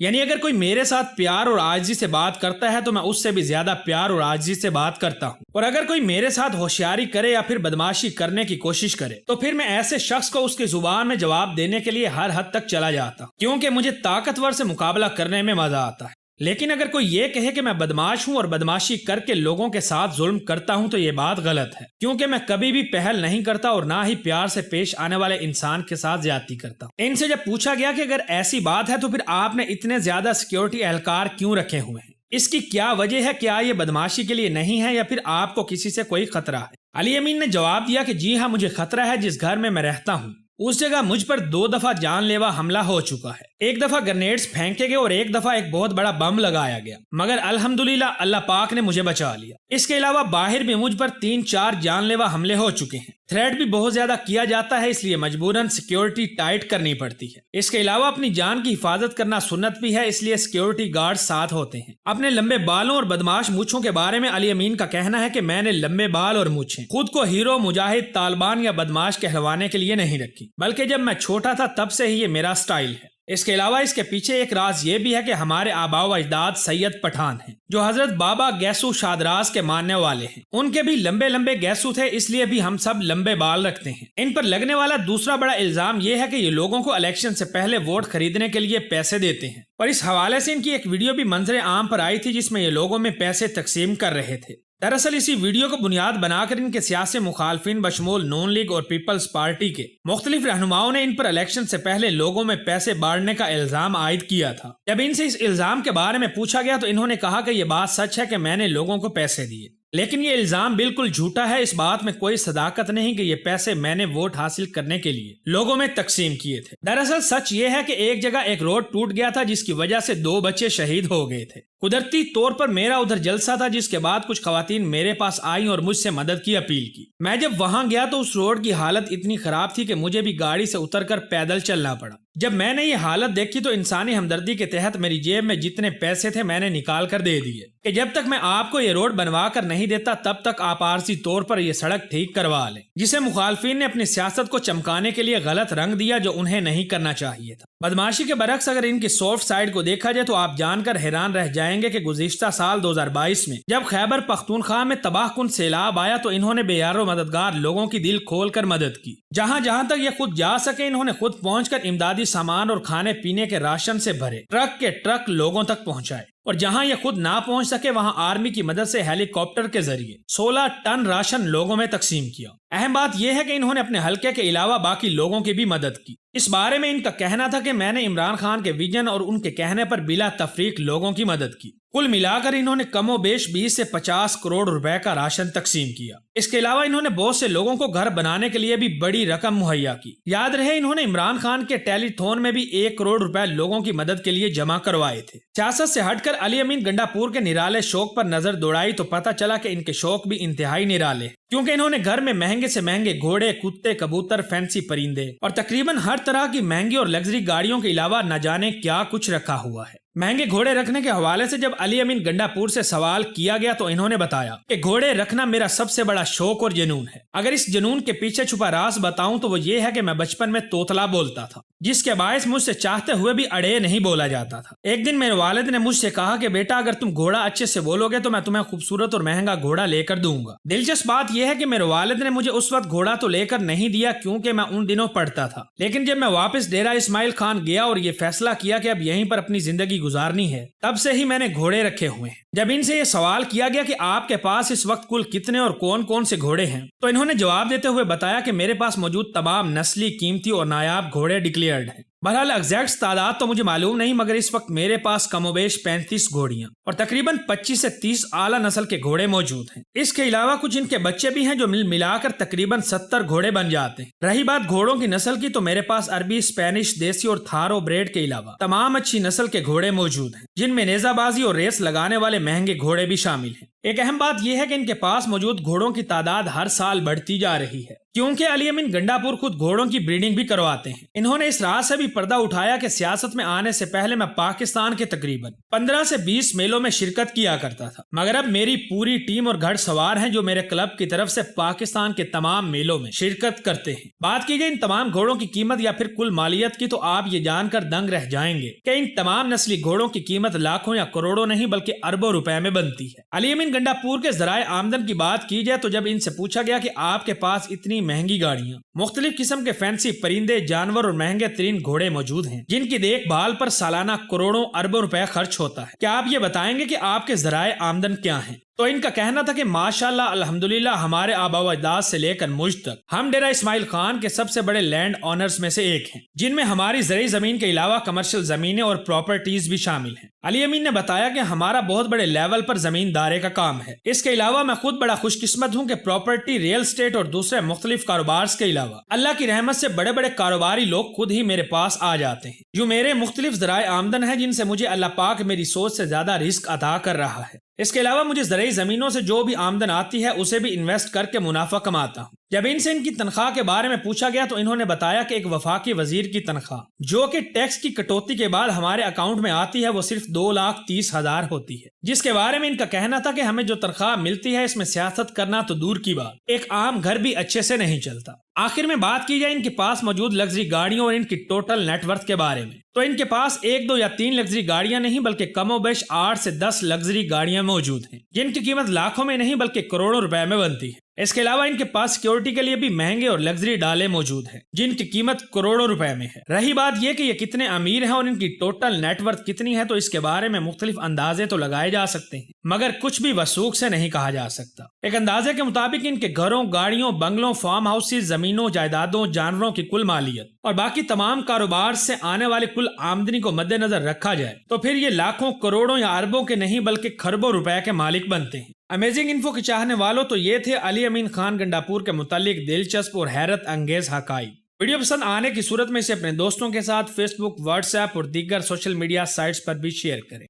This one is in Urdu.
یعنی اگر کوئی میرے ساتھ پیار اور عاجزی سے بات کرتا ہے تو میں اس سے بھی زیادہ پیار اور عاجزی سے بات کرتا ہوں، اور اگر کوئی میرے ساتھ ہوشیاری کرے یا پھر بدماشی کرنے کی کوشش کرے تو پھر میں ایسے شخص کو اس کی زبان میں جواب دینے کے لیے ہر حد تک چلا جاتا ہوں، کیونکہ مجھے طاقتور سے مقابلہ کرنے میں مزہ آتا ہے۔ لیکن اگر کوئی یہ کہے کہ میں بدماش ہوں اور بدماشی کر کے لوگوں کے ساتھ ظلم کرتا ہوں تو یہ بات غلط ہے، کیونکہ میں کبھی بھی پہل نہیں کرتا اور نہ ہی پیار سے پیش آنے والے انسان کے ساتھ زیادتی کرتا ہوں۔ ان سے جب پوچھا گیا کہ اگر ایسی بات ہے تو پھر آپ نے اتنے زیادہ سیکیورٹی اہلکار کیوں رکھے ہوئے ہیں، اس کی کیا وجہ ہے، کیا یہ بدماشی کے لیے نہیں ہے یا پھر آپ کو کسی سے کوئی خطرہ ہے؟ علی امین نے جواب دیا کہ جی ہاں، مجھے خطرہ ہے۔ جس گھر میں رہتا ہوں اس جگہ مجھ پر 2 دفعہ جان لیوا حملہ ہو چکا ہے۔ ایک دفعہ گرنیڈز پھینکے گئے اور ایک دفعہ ایک بہت بڑا بم لگایا گیا، مگر الحمدللہ اللہ پاک نے مجھے بچا لیا۔ اس کے علاوہ باہر بھی مجھ پر 3-4 جان لیوا حملے ہو چکے ہیں۔ تھریٹ بھی بہت زیادہ کیا جاتا ہے، اس لیے مجبوراً سیکیورٹی ٹائٹ کرنی پڑتی ہے۔ اس کے علاوہ اپنی جان کی حفاظت کرنا سنت بھی ہے، اس لیے سیکیورٹی گارڈ ساتھ ہوتے ہیں۔ اپنے لمبے بالوں اور بدماش مونچھوں کے بارے میں علی امین کا کہنا ہے کہ میں نے لمبے بال اور مونچھیں خود کو ہیرو، مجاہد، طالبان یا بدماش کہلوانے کے لیے نہیں رکھی، بلکہ جب میں چھوٹا تھا تب سے ہی یہ میرا سٹائل ہے۔ اس کے علاوہ اس کے پیچھے ایک راز یہ بھی ہے کہ ہمارے آباء و اجداد سید پٹھان ہیں جو حضرت بابا گیسو شادراز کے ماننے والے ہیں، ان کے بھی لمبے لمبے گیسو تھے، اس لیے بھی ہم سب لمبے بال رکھتے ہیں۔ ان پر لگنے والا دوسرا بڑا الزام یہ ہے کہ یہ لوگوں کو الیکشن سے پہلے ووٹ خریدنے کے لیے پیسے دیتے ہیں، اور اس حوالے سے ان کی ایک ویڈیو بھی منظر عام پر آئی تھی جس میں یہ لوگوں میں پیسے تقسیم کر رہے تھے۔ دراصل اسی ویڈیو کو بنیاد بنا کر ان کے سیاسی مخالفین بشمول نون لیگ اور پیپلز پارٹی کے مختلف رہنماؤں نے ان پر الیکشن سے پہلے لوگوں میں پیسے بانٹنے کا الزام عائد کیا تھا۔ جب ان سے اس الزام کے بارے میں پوچھا گیا تو انہوں نے کہا کہ یہ بات سچ ہے کہ میں نے لوگوں کو پیسے دیے، لیکن یہ الزام بالکل جھوٹا ہے۔ اس بات میں کوئی صداقت نہیں کہ یہ پیسے میں نے ووٹ حاصل کرنے کے لیے لوگوں میں تقسیم کیے تھے۔ دراصل سچ یہ ہے کہ ایک جگہ ایک روڈ ٹوٹ گیا تھا جس کی وجہ سے 2 بچے شہید ہو گئے تھے۔ قدرتی طور پر میرا ادھر جلسہ تھا، جس کے بعد کچھ خواتین میرے پاس آئیں اور مجھ سے مدد کی اپیل کی۔ میں جب وہاں گیا تو اس روڈ کی حالت اتنی خراب تھی کہ مجھے بھی گاڑی سے اتر کر پیدل چلنا پڑا۔ جب میں نے یہ حالت دیکھی تو انسانی ہمدردی کے تحت میری جیب میں جتنے پیسے تھے میں نے نکال کر دے دیے کہ جب تک میں آپ کو یہ روڈ بنوا کر نہیں دیتا تب تک آپ عارضی طور پر یہ سڑک ٹھیک کروا لیں، جسے مخالفین نے اپنی سیاست کو چمکانے کے لیے غلط رنگ دیا جو انہیں نہیں کرنا چاہیے تھا۔ بدماشی کے برعکس اگر ان کی سافٹ سائڈ کو دیکھا جائے تو آپ جان کر حیران رہ جائیں گے کہ گزشتہ سال 2022 میں جب خیبر پختونخوا میں تباہ کن سیلاب آیا تو انہوں نے بے یار و مددگار لوگوں کی دل کھول کر مدد کی۔ جہاں تک یہ خود جا سکے انہوں نے خود پہنچ کر امدادی سامان اور کھانے پینے کے راشن سے بھرے ٹرک کے ٹرک لوگوں تک پہنچائے، اور جہاں یہ خود نہ پہنچ سکے وہاں آرمی کی مدد سے ہیلی کاپٹر کے ذریعے 16 ٹن راشن لوگوں میں تقسیم کیا۔ اہم بات یہ ہے کہ انہوں نے اپنے حلقے کے علاوہ باقی لوگوں کی بھی مدد کی۔ اس بارے میں ان کا کہنا تھا کہ میں نے عمران خان کے ویژن اور ان کے کہنے پر بلا تفریق لوگوں کی مدد کی۔ کل ملا کر انہوں نے کم و بیش 20 سے 50 کروڑ روپے کا راشن تقسیم کیا۔ اس کے علاوہ انہوں نے بہت سے لوگوں کو گھر بنانے کے لیے بھی بڑی رقم مہیا کی۔ یاد رہے انہوں نے عمران خان کے ٹیلی تھون میں بھی 1 کروڑ روپے لوگوں کی مدد کے لیے جمع کروائے تھے۔ سیاست سے ہٹ کر علی امین گنڈا پور کے نرالے شوق پر نظر دوڑائی تو پتہ چلا کہ ان کے شوق بھی انتہائی نرالے، کیونکہ انہوں نے گھر میں مہنگے سے مہنگے گھوڑے، کتے، کبوتر، فینسی پرندے اور تقریباً ہر طرح کی مہنگی اور لگژری گاڑیوں کے علاوہ نہ جانے کیا کچھ رکھا ہوا ہے۔ مہنگے گھوڑے رکھنے کے حوالے سے جب علی امین گنڈا پور سے سوال کیا گیا تو انہوں نے بتایا کہ گھوڑے رکھنا میرا سب سے بڑا شوق اور جنون ہے۔ اگر اس جنون کے پیچھے چھپا راز بتاؤں تو وہ یہ ہے کہ میں بچپن میں توتلا بولتا تھا، جس کے باعث مجھ سے چاہتے ہوئے بھی اڑے نہیں بولا جاتا تھا۔ ایک دن میرے والد نے مجھ سے کہا کہ بیٹا اگر تم گھوڑا اچھے سے بولو گے تو میں تمہیں خوبصورت اور مہنگا گھوڑا لے کر دوں گا۔ دلچسپ بات یہ ہے کہ میرے والد نے مجھے اس وقت گھوڑا تو لے کر نہیں دیا کیونکہ میں ان دنوں پڑھتا تھا، لیکن جب میں واپس ڈیرہ اسماعیل خان گیا اور یہ فیصلہ کیا کہ اب یہیں پر اپنی زندگی گزارنی ہے تب سے ہی میں نے گھوڑے رکھے ہوئے ہیں۔ جب ان سے یہ سوال کیا گیا کہ آپ کے پاس اس وقت کل کتنے اور کون کون سے گھوڑے ہیں تو انہوں نے جواب دیتے ہوئے بتایا کہ میرے پاس موجود تمام نسلی، قیمتی اور نایاب گھوڑے ڈکلیئرڈ ہیں۔ بہرحال ایگزیکٹ تعداد تو مجھے معلوم نہیں، مگر اس وقت میرے پاس کم و بیش 35 گھوڑیاں اور تقریباً 25 سے 30 اعلیٰ نسل کے گھوڑے موجود ہیں۔ اس کے علاوہ کچھ ان کے بچے بھی ہیں جو ملا کر تقریباً 70 گھوڑے بن جاتے ہیں۔ رہی بات گھوڑوں کی نسل کی تو میرے پاس عربی، اسپینش، دیسی اور تھارو بریڈ کے علاوہ تمام اچھی نسل کے گھوڑے موجود ہیں، جن میں نیزہ بازی اور ریس لگانے والے مہنگے گھوڑے بھی شامل ہیں۔ ایک اہم بات یہ ہے کہ ان کے پاس موجود گھوڑوں کی تعداد ہر سال بڑھتی جا رہی ہے، کیونکہ علی امین گنڈاپور خود گھوڑوں کی بریڈنگ بھی کرواتے ہیں۔ انہوں نے اس راز سے بھی پردہ اٹھایا کہ سیاست میں آنے سے پہلے میں پاکستان کے تقریباً 15 سے 20 میلوں میں شرکت کیا کرتا تھا، مگر اب میری پوری ٹیم اور گھڑ سوار ہیں جو میرے کلب کی طرف سے پاکستان کے تمام میلوں میں شرکت کرتے ہیں۔ بات کی جائے ان تمام گھوڑوں کی قیمت یا پھر کل مالیت کی تو آپ یہ جان کر دنگ رہ جائیں گے کہ ان تمام نسلی گھوڑوں کی قیمت لاکھوں یا کروڑوں نہیں بلکہ اربوں روپے میں بنتی ہے۔ علی امین گنڈاپور کے ذرائع آمدن کی بات کی جائے تو جب ان سے پوچھا گیا کہ آپ کے پاس اتنی مہنگی گاڑیاں، مختلف قسم کے فینسی پرندے، جانور اور مہنگے ترین گھوڑے موجود ہیں جن کی دیکھ بھال پر سالانہ کروڑوں اربوں روپے خرچ ہوتا ہے، کیا آپ یہ بتائیں گے کہ آپ کے ذرائع آمدن کیا ہیں؟ تو ان کا کہنا تھا کہ ماشاءاللہ الحمدللہ ہمارے آبا و اجداد سے لے کر مجھ تک ہم ڈیرہ اسماعیل خان کے سب سے بڑے لینڈ آنرز میں سے ایک ہیں، جن میں ہماری زرعی زمین کے علاوہ کمرشل زمینیں اور پراپرٹیز بھی شامل ہیں۔ علی امین نے بتایا کہ ہمارا بہت بڑے لیول پر زمین دارے کا کام ہے۔ اس کے علاوہ میں خود بڑا خوش قسمت ہوں کہ پراپرٹی، ریل اسٹیٹ اور دوسرے مختلف کاروبار کے علاوہ اللہ کی رحمت سے بڑے بڑے کاروباری لوگ خود ہی میرے پاس آ جاتے ہیں، جو میرے مختلف ذرائع آمدن ہیں جن سے مجھے اللہ پاک میری سوچ سے زیادہ رزق عطا کر رہا ہے۔ اس کے علاوہ مجھے زرعی زمینوں سے جو بھی آمدن آتی ہے اسے بھی انویسٹ کر کے منافع کماتا ہوں۔ جب ان سے ان کی تنخواہ کے بارے میں پوچھا گیا تو انہوں نے بتایا کہ ایک وفاقی وزیر کی تنخواہ جو کہ ٹیکس کی کٹوتی کے بعد ہمارے اکاؤنٹ میں آتی ہے وہ صرف 2,30,000 ہوتی ہے، جس کے بارے میں ان کا کہنا تھا کہ ہمیں جو تنخواہ ملتی ہے اس میں سیاست کرنا تو دور کی بات، ایک عام گھر بھی اچھے سے نہیں چلتا۔ آخر میں بات کی جائے ان کے پاس موجود لگژری گاڑیوں اور ان کی ٹوٹل نیٹ ورتھ کے بارے میں تو ان کے پاس 1، 2 یا 3 لگژری گاڑیاں نہیں بلکہ کم و بیش 8 سے 10 لگژری گاڑیاں موجود ہیں جن کی قیمت لاکھوں میں نہیں بلکہ کروڑوں روپے میں بنتی ہے۔ اس کے علاوہ ان کے پاس سیکیورٹی کے لیے بھی مہنگے اور لگژری ڈالے موجود ہیں جن کی قیمت کروڑوں روپے میں ہے۔ رہی بات یہ کہ یہ کتنے امیر ہیں اور ان کی ٹوٹل نیٹ ورتھ کتنی ہے تو اس کے بارے میں مختلف اندازے تو لگائے جا سکتے ہیں مگر کچھ بھی وثوق سے نہیں کہا جا سکتا۔ ایک اندازے کے مطابق ان کے گھروں، گاڑیوں، بنگلوں، فارم ہاؤسز، زمینوں، جائیدادوں، جانوروں کی کل مالیت اور باقی تمام کاروبار سے آنے والے کل آمدنی کو مد نظر رکھا جائے تو پھر یہ لاکھوں، کروڑوں یا اربوں کے نہیں بلکہ خربوں روپے کے مالک بنتے ہیں۔ امیزنگ انفو کے چاہنے والوں تو یہ تھے علی امین خان گنڈاپور کے متعلق دلچسپ اور حیرت انگیز حقائق۔ ویڈیو پسند آنے کی صورت میں اسے اپنے دوستوں کے ساتھ فیس بک، واٹس ایپ اور دیگر سوشل میڈیا سائٹس پر بھی شیئر کریں۔